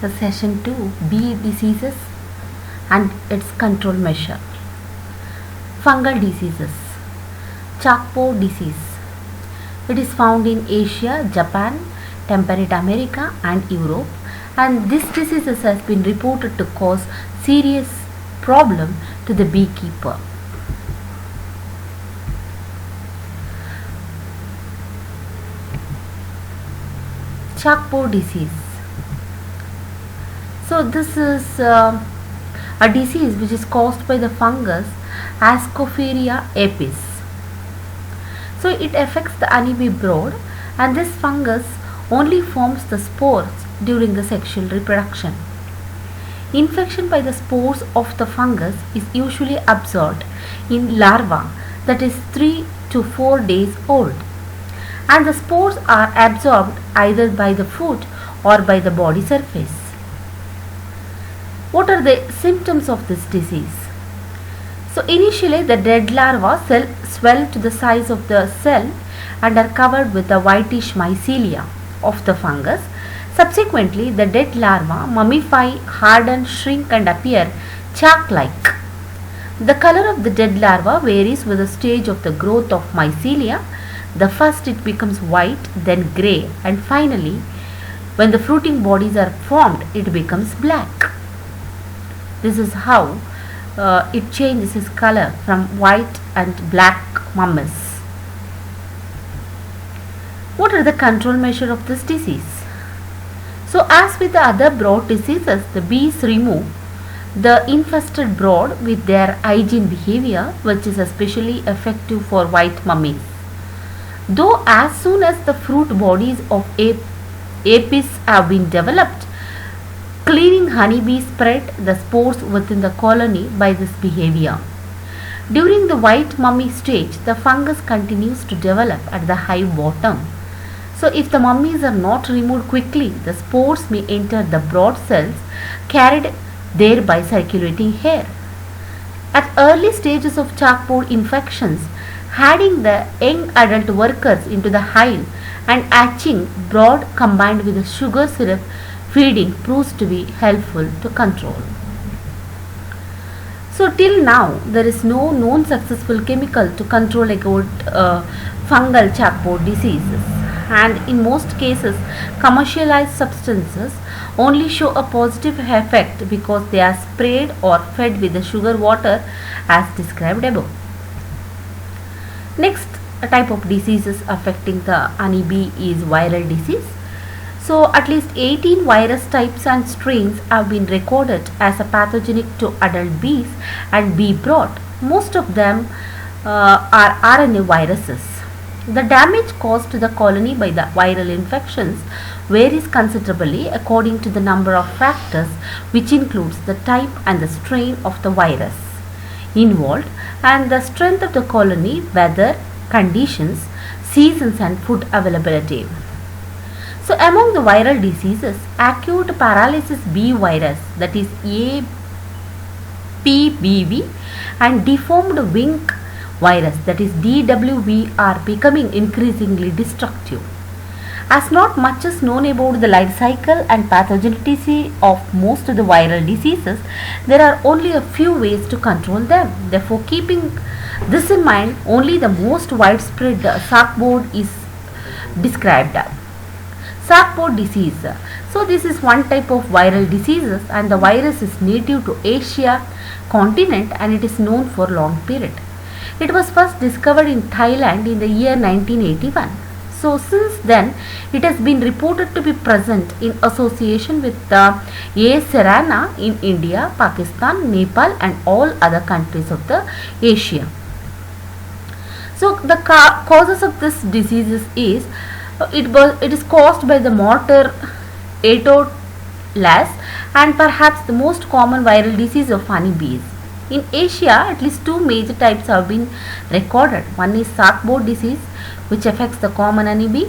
the session 2, bee diseases and its control measure. Fungal diseases. Chalkboard disease. It is found in Asia, Japan, temperate America and Europe, and this disease has been reported to cause serious problem to the beekeeper. Chalkboard disease. So this is a disease which is caused by the fungus Ascopharia apis. So it affects the honeybee brood, and this fungus only forms the spores during the sexual reproduction. Infection by the spores of the fungus is usually observed in larva that is 3 to 4 days old, and the spores are absorbed either by the food or by the body surface. What are the symptoms of this disease? So initially the dead larvae swell to the size of the cell and are covered with the whitish mycelia of the fungus. Subsequently, the dead larvae mummify, harden, shrink and appear chalk-like. The color of the dead larva varies with the stage of the growth of mycelia. The first it becomes white, then grey, and finally when the fruiting bodies are formed it becomes black. This is how it changes its color from white and black mummies. What are the control measures of this disease? So as with the other brood diseases, the bees remove the infested brood with their hygiene behavior, which is especially effective for white mummies. Though as soon as the fruit bodies of apis have been developed, cleaning honeybees spread the spores within the colony by this behavior. During the white mummy stage, the fungus continues to develop at the hive bottom. So if the mummies are not removed quickly, the spores may enter the brood cells carried there by circulating air. At early stages of chalkboard infections, adding the young adult workers into the hive and hatching brood combined with the sugar syrup feeding proves to be helpful to control. So till now there is no known successful chemical to control fungal chalkboard diseases, and in most cases commercialized substances only show a positive effect because they are sprayed or fed with the sugar water as described above. Next type of diseases affecting the honeybee is viral disease. So at least 18 virus types and strains have been recorded as a pathogenic to adult bees and bee brood. Most of them are RNA viruses. The damage caused to the colony by the viral infections varies considerably according to the number of factors, which includes the type and the strain of the virus involved and the strength of the colony, weather conditions, seasons and food availability. So among the viral diseases, acute paralysis B virus, that is APBV, and deformed wing virus, that is DWV, are becoming increasingly destructive. As not much is known about the life cycle and pathogenicity of most of the viral diseases, there are only a few ways to control them. Therefore, keeping this in mind, only the most widespread chalkboard is described. Chalkboard disease. So this is one type of viral diseases, and the virus is native to Asia continent and it is known for long period. It was first discovered in Thailand in the year 1981. So since then it has been reported to be present in association with A. serrana in India, Pakistan, Nepal and all other countries of the Asia. So the causes of this disease is it is caused by the mortar atolas and perhaps the most common viral disease of honeybees. In Asia, at least two major types have been recorded. One is chalkboard disease, which affects the common honeybee,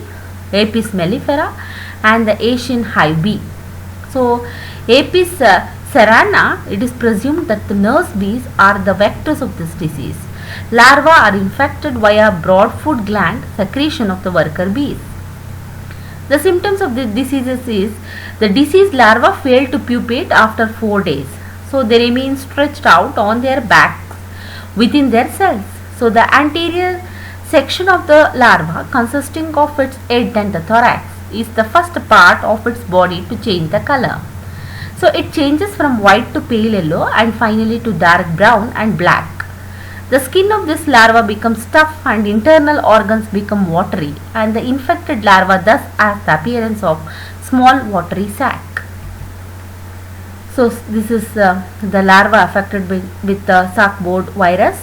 Apis mellifera, and the Asian hive bee. So, Apis serrana, it is presumed that the nurse bees are the vectors of this disease. Larvae are infected via broadfoot gland secretion of the worker bees. The symptoms of the diseases is the diseased larva fail to pupate after 4 days. So they remain stretched out on their backs within their cells. So the anterior section of the larva, consisting of its head and the thorax, is the first part of its body to change the color. So it changes from white to pale yellow and finally to dark brown and black. The skin of this larva becomes tough and internal organs become watery, and the infected larva thus has the appearance of small watery sac. So this is the larva affected with the sac-borne virus.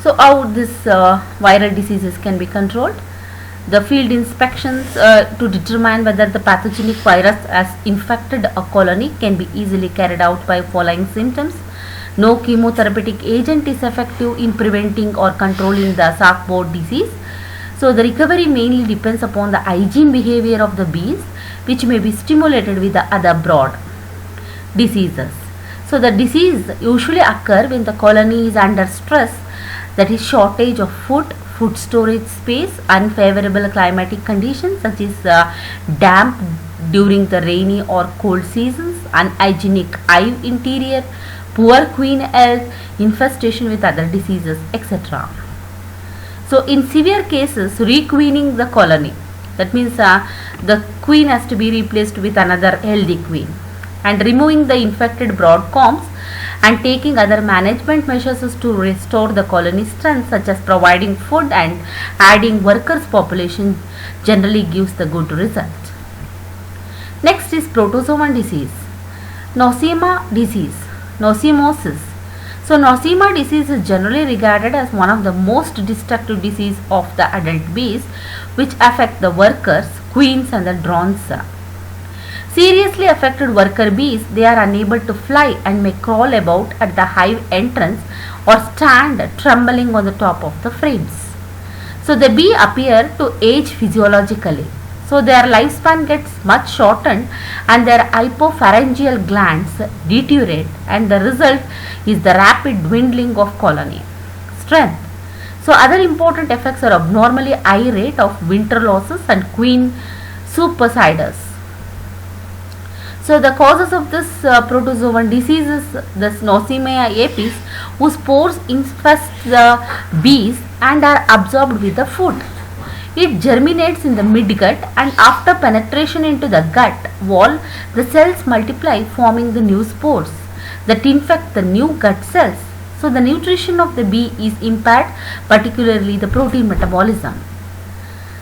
So how this viral diseases can be controlled? The field inspections to determine whether the pathogenic virus has infected a colony can be easily carried out by following symptoms. No chemotherapeutic agent is effective in preventing or controlling the sac-borne disease. So the recovery mainly depends upon the hygiene behavior of the bees, which may be stimulated with the other broad diseases. So the disease usually occur when the colony is under stress, that is shortage of food storage space, unfavorable climatic conditions such as damp during the rainy or cold seasons, unhygienic hive interior, poor queen health, infestation with other diseases, etc. So in severe cases, requeening the colony, that means the queen has to be replaced with another healthy queen, and removing the infected brood combs and taking other management measures to restore the colony strength, such as providing food and adding workers population, generally gives the good result. Next is protozoan disease. Nosema disease. Nosemosis. So nosema disease is generally regarded as one of the most destructive disease of the adult bees, which affect the workers, queens and the drones. Seriously affected worker bees, they are unable to fly and may crawl about at the hive entrance or stand trembling on the top of the frames. So the bee appear to age physiologically. So their lifespan gets much shortened and their hypopharyngeal glands deteriorate, and the result is the rapid dwindling of colony strength. So other important effects are abnormally high rate of winter losses and queen supersiders. So the causes of this protozoan disease is this Nosema apis, whose spores infest the bees and are absorbed with the food. It germinates in the midgut, and after penetration into the gut wall, the cells multiply, forming the new spores that infect the new gut cells. So the nutrition of the bee is impaired, particularly the protein metabolism.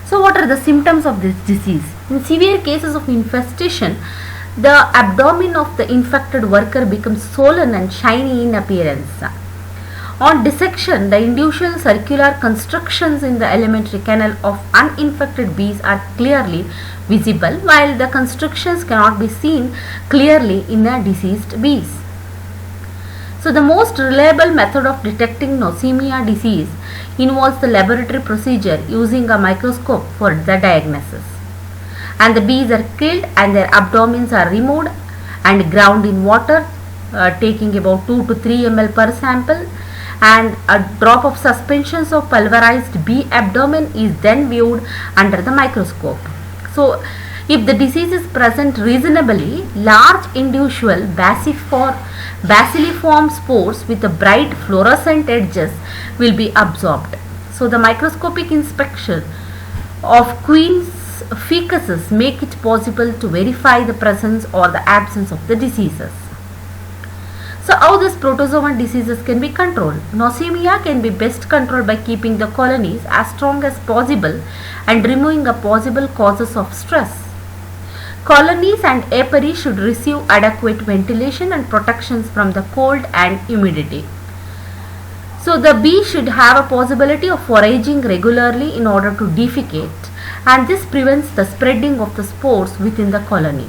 So what are the symptoms of this disease? In severe cases of infestation, the abdomen of the infected worker becomes swollen and shiny in appearance. On dissection, the individual circular constructions in the alimentary canal of uninfected bees are clearly visible, while the constructions cannot be seen clearly in a diseased bees. So the most reliable method of detecting Nosema disease involves the laboratory procedure using a microscope for the diagnosis. And the bees are killed and their abdomens are removed and ground in water, taking about 2 to 3 ml per sample, and a drop of suspensions of pulverized bee abdomen is then viewed under the microscope. So if the disease is present reasonably, large individual bacilliform spores with a bright fluorescent edges will be absorbed. So the microscopic inspection of queen's fecuses make it possible to verify the presence or the absence of the diseases. So how these protozoan diseases can be controlled? Nosema can be best controlled by keeping the colonies as strong as possible and removing the possible causes of stress. Colonies and apiary should receive adequate ventilation and protections from the cold and humidity. So the bee should have a possibility of foraging regularly in order to defecate, and this prevents the spreading of the spores within the colony.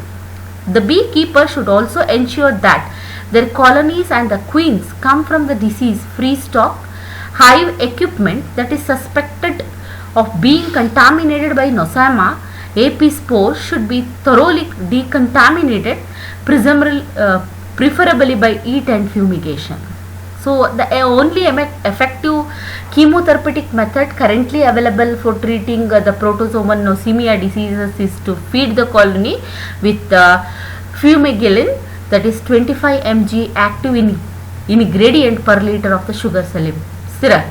The beekeeper should also ensure that their colonies and the queens come from the disease-free stock. Hive equipment that is suspected of being contaminated by Nosema apis spores should be thoroughly decontaminated, preferably by heat and fumigation. So the only effective chemotherapeutic method currently available for treating the protozoan nosemia diseases is to feed the colony with fumigillin, that is 25 mg active ingredient per liter of the sugar syrup,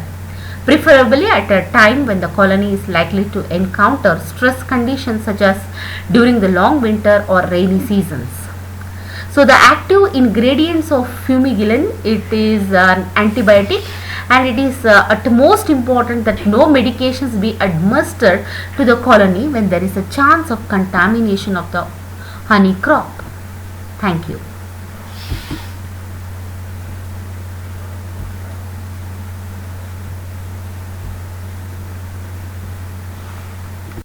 preferably at a time when the colony is likely to encounter stress conditions such as during the long winter or rainy seasons. So the active ingredients of fumigillin, it is an antibiotic, and it is at most important that no medications be administered to the colony when there is a chance of contamination of the honey crop. Thank you.